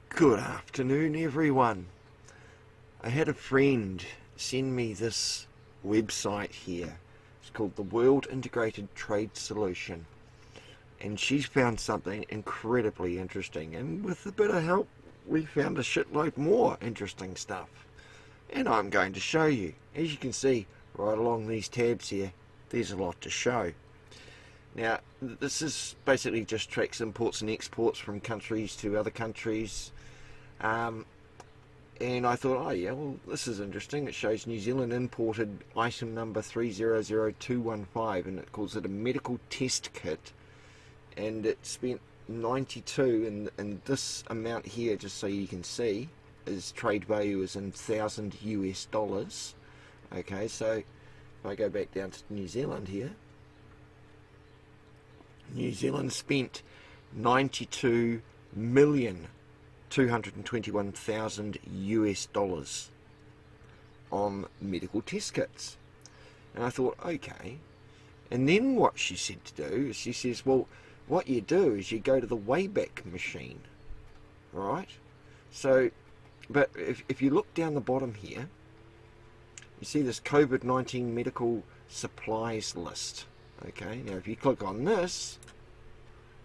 Good afternoon, everyone. I had a friend send me this website here. It's called the World Integrated Trade Solution, and she's found something incredibly interesting, and with a bit of help we found a shitload more interesting stuff, and I'm going to show you. As you can see right along these tabs here, there's a lot to show. Now this is basically just tracks imports and exports from countries to other countries. And I thought, oh yeah, well, this is interesting. It shows New Zealand imported item number 300215, and it calls it a medical test kit, and it spent 92, and this amount here, just so you can see, is trade value is in $1,000 US. Okay, so if I go back down to New Zealand here, New Zealand spent 92,221,000 US dollars on medical test kits. And I thought, okay. And then what she said to do is she says, well, what you do is you go to the Wayback Machine, right? So, but if you look down the bottom here, you see this COVID-19 medical supplies list. Okay, now if you click on this,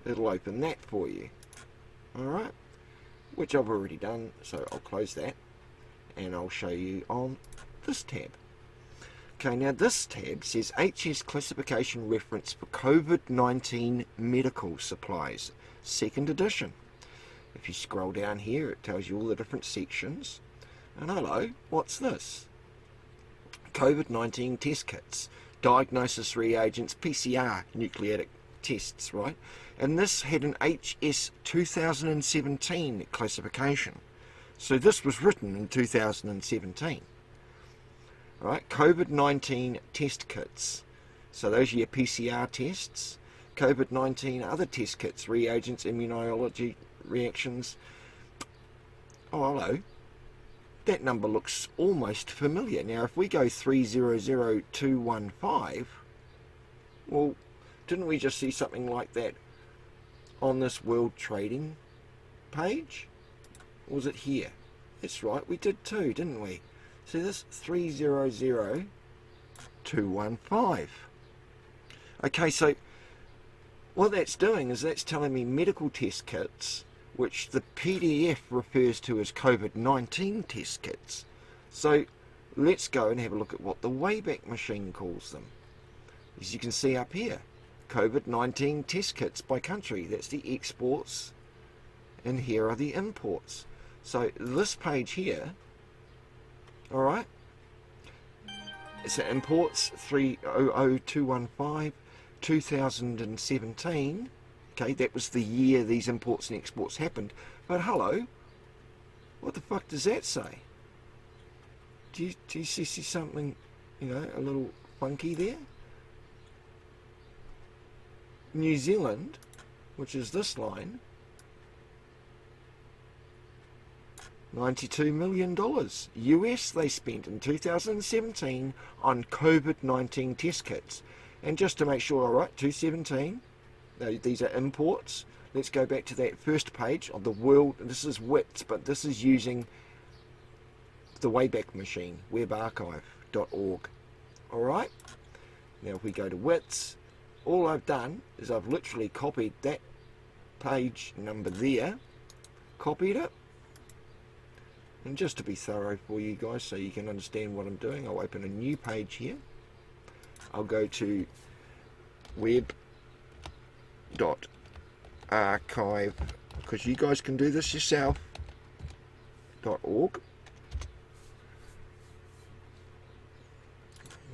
it'll open that for you. Alright, which I've already done, so I'll close that and I'll show you on this tab. Okay, now this tab says HS classification reference for COVID-19 medical supplies, 2nd edition. If you scroll down here, it tells you all the different sections. And hello, what's this? COVID-19 test kits, diagnosis reagents, PCR nucleic tests, right? And this had an HS 2017 classification. So this was written in 2017. Right, COVID-19 test kits. So those are your PCR tests. COVID-19 other test kits, reagents, immunology reactions. Oh, hello. That number looks almost familiar. Now, if we go 300215, well, didn't we just see something like that on this World Trading page? Or was it here? That's right, we did too, didn't we? See this 300215. Okay, so what that's doing is that's telling me medical test kits, which the PDF refers to as COVID-19 test kits. So let's go and have a look at what the Wayback Machine calls them. As you can see up here, COVID-19 test kits by country. That's the exports, and here are the imports. So this page here, alright, it's imports 300215, 2017. Okay, that was the year these imports and exports happened. But hello, what the fuck does that say? Do you see something, you know, a little funky there? New Zealand, which is this line, $92 million US they spent in 2017 on COVID-19 test kits. And just to make sure, alright, 217, these are imports. Let's go back to that first page of the world. This is WITS, but this is using the Wayback Machine, webarchive.org. Alright, now if we go to WITS, all I've done is I've literally copied that page number there, copied it, and just to be thorough for you guys so you can understand what I'm doing, I'll open a new page here. I'll go to web.archive, because you guys can do this yourself, .org.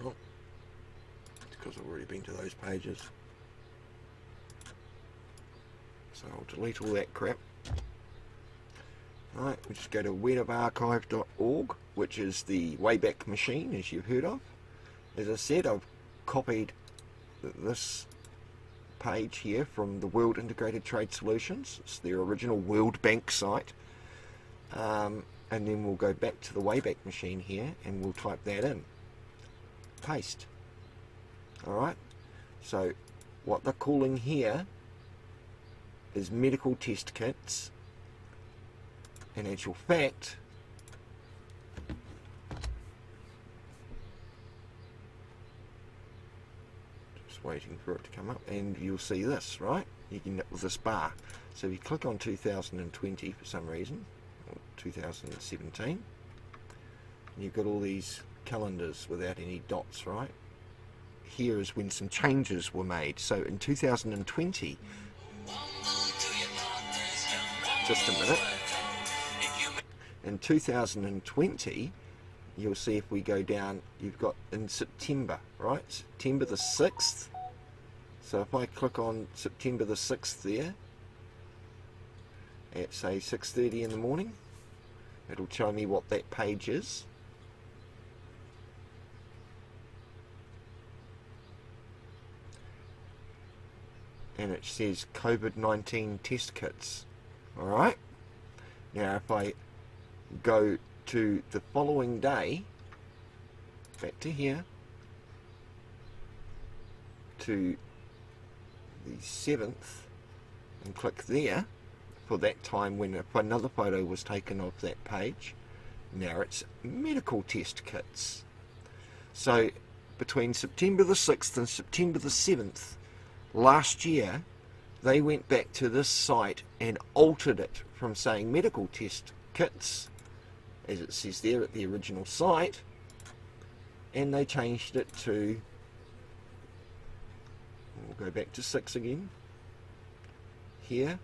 Not because I've already been to those pages, so I'll delete all that crap. Right, we just go to web.archive.org, which is the Wayback Machine, as you've heard of. As I said, I've copied this page here from the World Integrated Trade Solutions. It's their original World Bank site. And then we'll go back to the Wayback Machine here and we'll type that in. Paste. Alright, so what they're calling here is medical test kits. In actual fact, just waiting for it to come up, and you'll see this, right? You can, with this bar. So if you click on 2020 for some reason, or 2017, you've got all these calendars without any dots, right? Here is when some changes were made. So in 2020, just a minute, in 2020, you'll see if we go down, you've got in September, right? September the 6th. So if I click on September the 6th there, at say 6:30 in the morning, it'll show me what that page is. And it says COVID-19 test kits. Alright, now if I go to the following day, back to here, to the 7th, and click there, for that time when another photo was taken of that page, now it's medical test kits. So between September the 6th and September the 7th last year, they went back to this site and altered it from saying medical test kits, as it says there at the original site, and they changed it to, we'll go back to 6 again, here,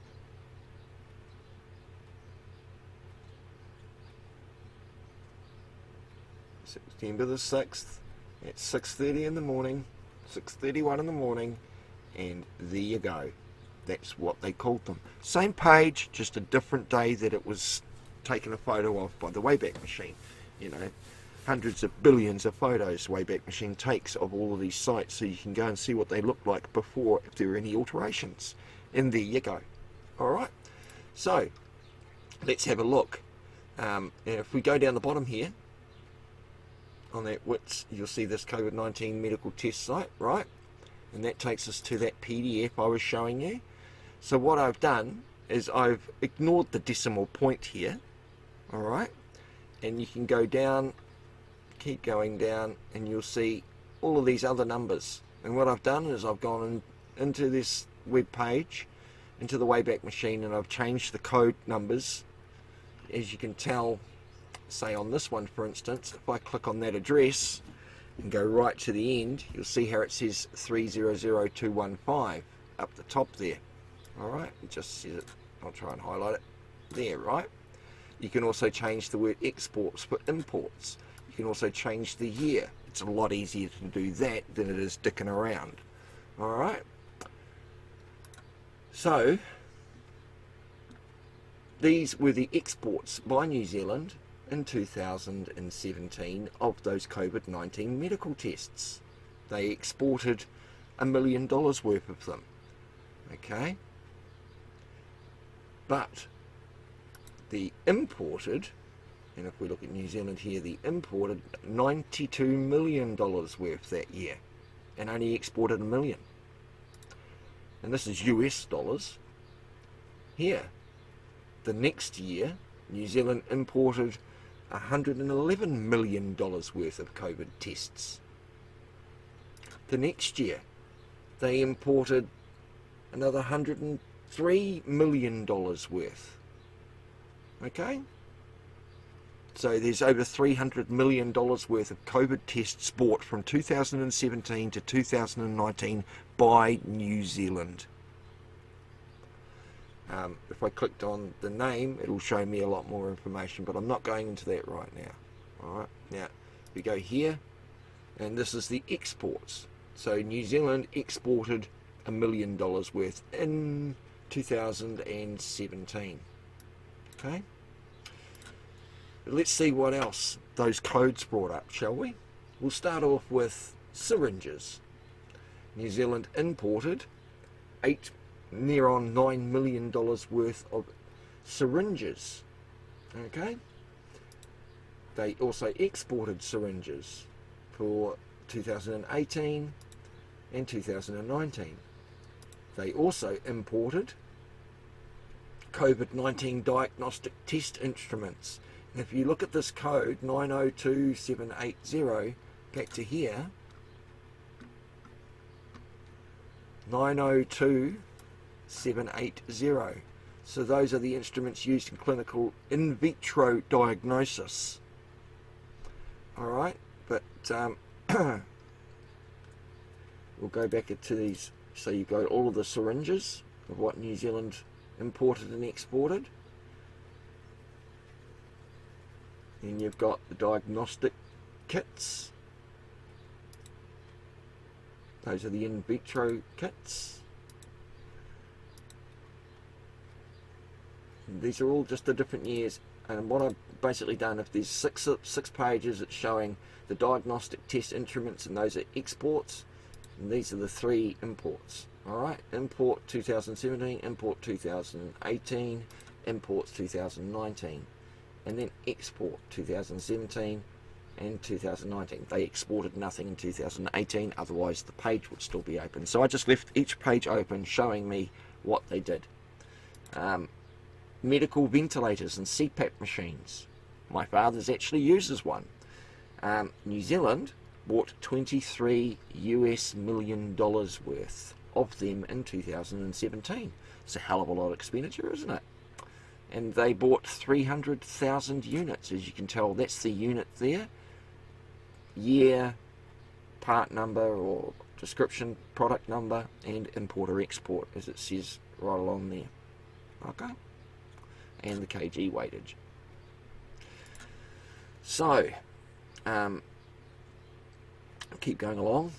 September the 6th at 6:30 in the morning, 6:31 in the morning, and there you go. That's what they called them. Same page, just a different day that it was taken a photo of by the Wayback Machine. You know, hundreds of billions of photos Wayback Machine takes of all of these sites, so you can go and see what they look like before, if there are any alterations. And there you go. Alright, so let's have a look. And if we go down the bottom here, on that WITS, you'll see this COVID-19 medical test site, right? And that takes us to that PDF I was showing you. So what I've done is I've ignored the decimal point here, alright? And you can go down, keep going down, and you'll see all of these other numbers. And what I've done is I've gone into this web page, into the Wayback Machine, and I've changed the code numbers. As you can tell, say on this one for instance, if I click on that address and go right to the end, you'll see how it says 300215 up the top there. Alright, it just says it. I'll try and highlight it there, right? You can also change the word exports for imports. You can also change the year. It's a lot easier to do that than it is dicking around. Alright, so these were the exports by New Zealand in 2017 of those COVID-19 medical tests. They exported $1 million worth of them. Okay, but the imported, and if we look at New Zealand here, the imported $92 million worth that year and only exported $1 million. And this is US dollars. Here, the next year, New Zealand imported $111 million worth of COVID tests. The next year, they imported another $103 million worth. Okay? So there's over $300 million worth of COVID tests bought from 2017 to 2019 by New Zealand. If I clicked on the name, it'll show me a lot more information, but I'm not going into that right now. Alright, now we go here, and this is the exports. So New Zealand exported $1 million worth in 2017. Okay, let's see what else those codes brought up, shall we? We'll start off with syringes. New Zealand imported near on $9 million worth of syringes. Okay, they also exported syringes for 2018, and 2019. They also imported COVID-19 diagnostic test instruments. And if you look at this code 902780, back to here, 902780. So those are the instruments used in clinical in vitro diagnosis. Alright, but we'll go back to these. So you've got all of the syringes of what New Zealand imported and exported. And you've got the diagnostic kits. Those are the in vitro kits. And these are all just the different years. And what I've basically done, if there's six pages, it's showing the diagnostic test instruments, and those are exports. And these are the 3 imports. Alright, import 2017, import 2018, imports 2019. And then export 2017 and 2019. They exported nothing in 2018, otherwise the page would still be open. So I just left each page open, showing me what they did. Medical ventilators and CPAP machines. My father's actually uses one. New Zealand bought $23 million worth of them in 2017. It's a hell of a lot of expenditure, isn't it? And they bought 300,000 units. As you can tell, that's the unit there. Year, part number or description, product number, and import or export, as it says right along there. Okay? And the kg weightage. So, keep going along.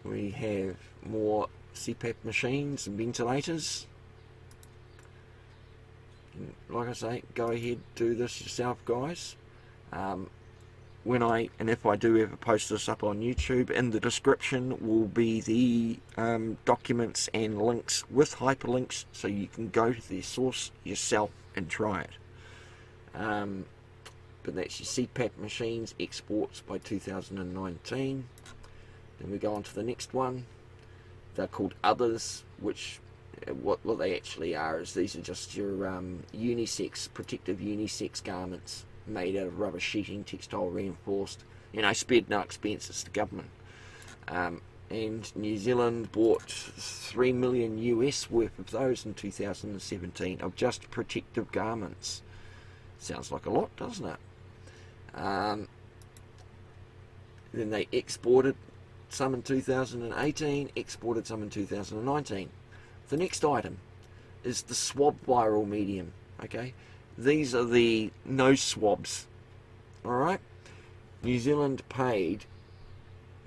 We have more CPAP machines and ventilators. And like I say, go ahead, do this yourself, guys. If I do ever post this up on YouTube, in the description will be the documents and links with hyperlinks, so you can go to the source yourself and try it. But that's your CPAP machines, exports by 2019. Then we go on to the next one. They're called others, which what they actually are is these are just your unisex, protective unisex garments made out of rubber sheeting, textile reinforced. Spared no expenses to government. And New Zealand bought $3 million US worth of those in 2017 of just protective garments. Sounds like a lot, doesn't it? Then they exported some in 2018, exported some in 2019. The next item is the swab viral medium. Okay, these are the nose swabs. Alright, New Zealand paid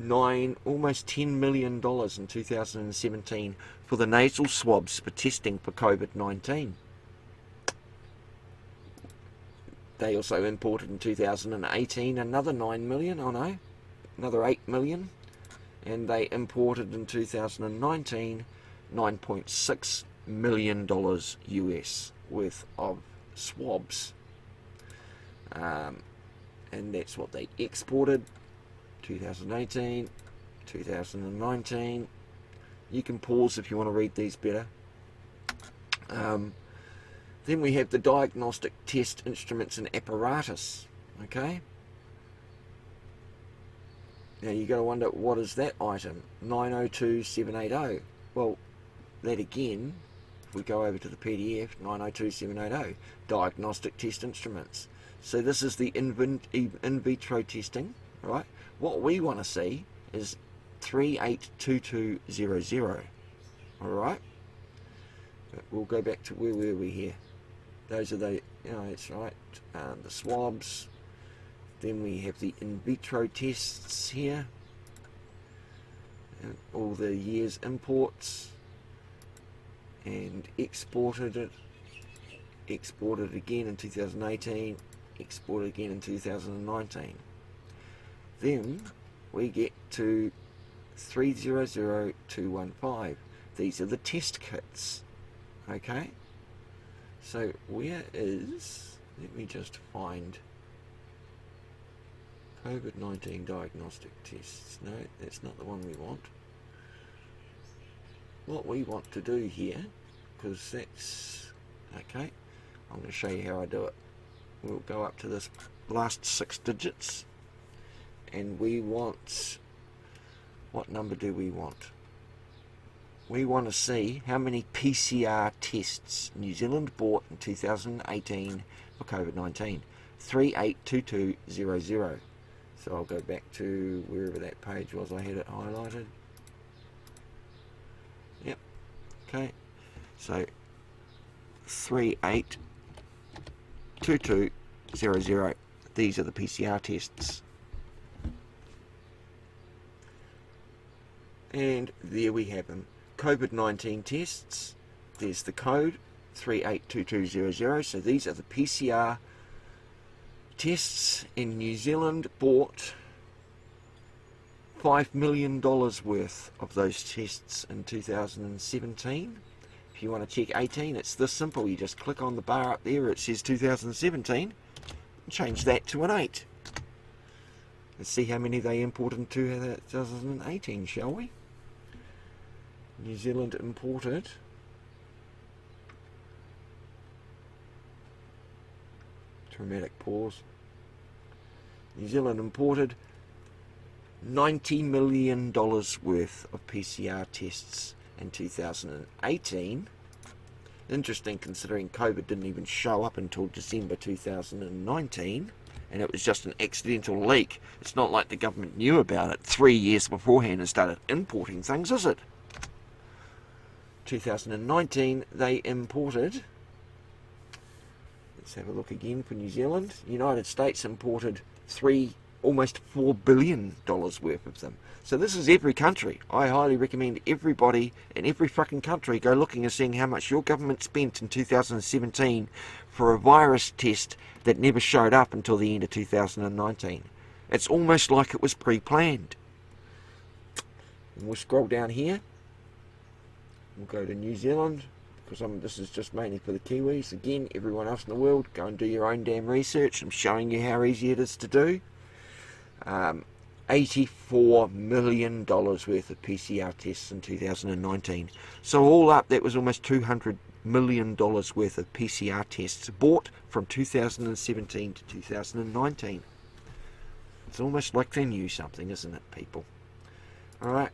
almost $10 million in 2017 for the nasal swabs for testing for COVID-19. They also imported in 2018 another 9 million, another 8 million, and they imported in 2019 $9.6 million US worth of swabs. And that's what they exported 2018, 2019. You can pause if you want to read these better. Then we have the diagnostic test instruments and apparatus. Okay. Now you got to wonder, what is that item? 902780. Well, that again, if we go over to the PDF, 902780, diagnostic test instruments. So this is the in vitro testing, right? What we want to see is 382200. All right. But we'll go back to where were we here? Those are the, that's right, the swabs. Then we have the in vitro tests here, and all the year's imports, and exported again in 2018, exported again in 2019. Then we get to 300215. These are the test kits. Okay, so where is, let me just find COVID-19 diagnostic tests. No, that's not the one we want. What we want to do here, because that's okay, I'm going to show you how I do it. We'll go up to this last 6 digits, and we want, what number do we want? We want to see how many PCR tests New Zealand bought in 2018 for COVID-19. 382200. So I'll go back to wherever that page was, I had it highlighted. Yep, okay. So 382200. These are the PCR tests. And there we have them. COVID-19 tests. There's the code 382200. So these are the PCR tests, in New Zealand bought $5 million worth of those tests in 2017. If you want to check 18, it's this simple. You just click on the bar up there where it says 2017 and change that to an 8. Let's see how many they imported in 2018, shall we? New Zealand imported dramatic pause. New Zealand imported $90 million worth of PCR tests in 2018. Interesting, considering COVID didn't even show up until December 2019, and it was just an accidental leak. It's not like the government knew about it 3 years beforehand and started importing things, is it? 2019 they imported, let's have a look again for New Zealand. United States imported almost $4 billion worth of them. So this is every country. I highly recommend everybody in every fucking country go looking and seeing how much your government spent in 2017 for a virus test that never showed up until the end of 2019. It's almost like it was pre-planned. And we'll scroll down here. We'll go to New Zealand, because this is just mainly for the Kiwis. Again, everyone else in the world, go and do your own damn research. I'm showing you how easy it is to do. $84 million worth of PCR tests in 2019. So all up, that was almost $200 million worth of PCR tests bought from 2017 to 2019. It's almost like they knew something, isn't it, people? Alright,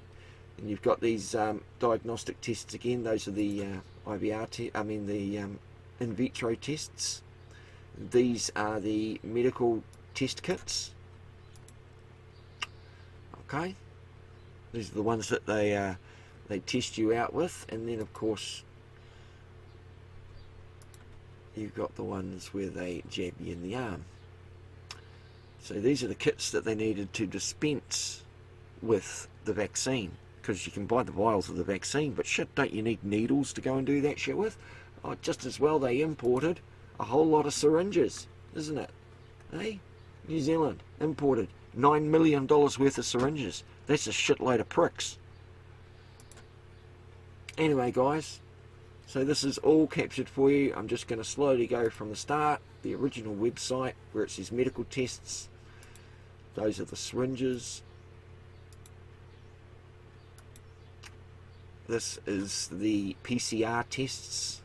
and you've got these diagnostic tests again. Those are the in vitro tests. These are the medical test kits. Okay, these are the ones that they test you out with, and then of course you've got the ones where they jab you in the arm. So these are the kits that they needed to dispense with the vaccine, because you can buy the vials of the vaccine, but shit, don't you need needles to go and do that shit with? Oh, just as well they imported a whole lot of syringes, isn't it? Hey, New Zealand imported $9 million worth of syringes. That's a shitload of pricks. Anyway, guys, so this is all captured for you. I'm just going to slowly go from the start. The original website where it says medical tests. Those are the syringes. This is the PCR tests.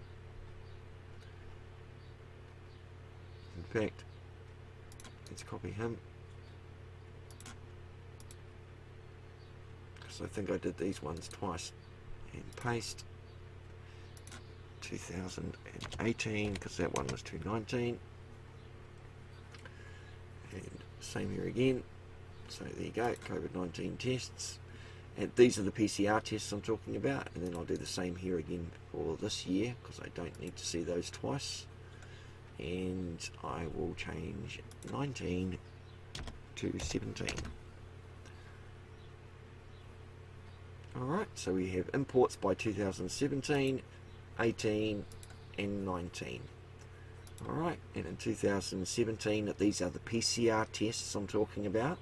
In fact, let's copy him. Because I think I did these ones twice. And paste. 2018, because that one was 2019. And same here again. So there you go, COVID-19 tests. And these are the PCR tests I'm talking about, and then I'll do the same here again for this year, because I don't need to see those twice. And I will change 19 to 17. Alright, so we have imports by 2017, 18 and 19. Alright, and in 2017, these are the PCR tests I'm talking about.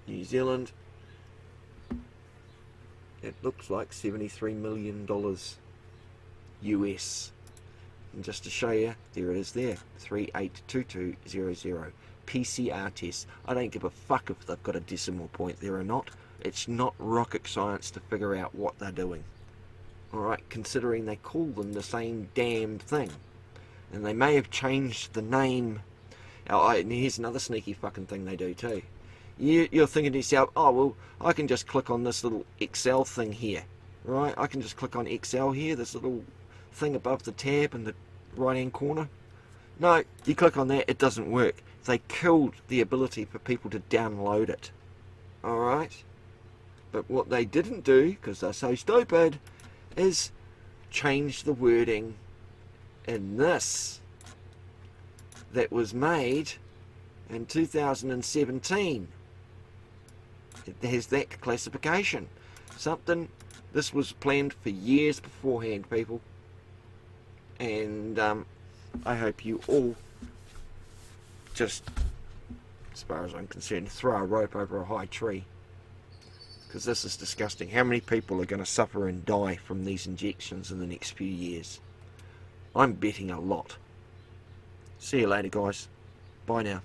New Zealand, it looks like $73 million US And just to show you, there it is there, 382200. PCR test. I don't give a fuck if they've got a decimal point there or not. It's not rocket science to figure out what they're doing. Alright, considering they call them the same damn thing. And they may have changed the name. And here's another sneaky fucking thing they do too. You're thinking to yourself, oh well, I can just click on this little Excel thing here. Right, I can just click on Excel here, this little thing above the tab in the right hand corner. No, you click on that, it doesn't work. They killed the ability for people to download it. Alright? But what they didn't do, because they're so stupid, is change the wording in this that was made in 2017. It has that classification. This was planned for years beforehand, people. And I hope you all, just as far as I'm concerned, throw a rope over a high tree. Because this is disgusting. How many people are going to suffer and die from these injections in the next few years? I'm betting a lot. See you later, guys. Bye now.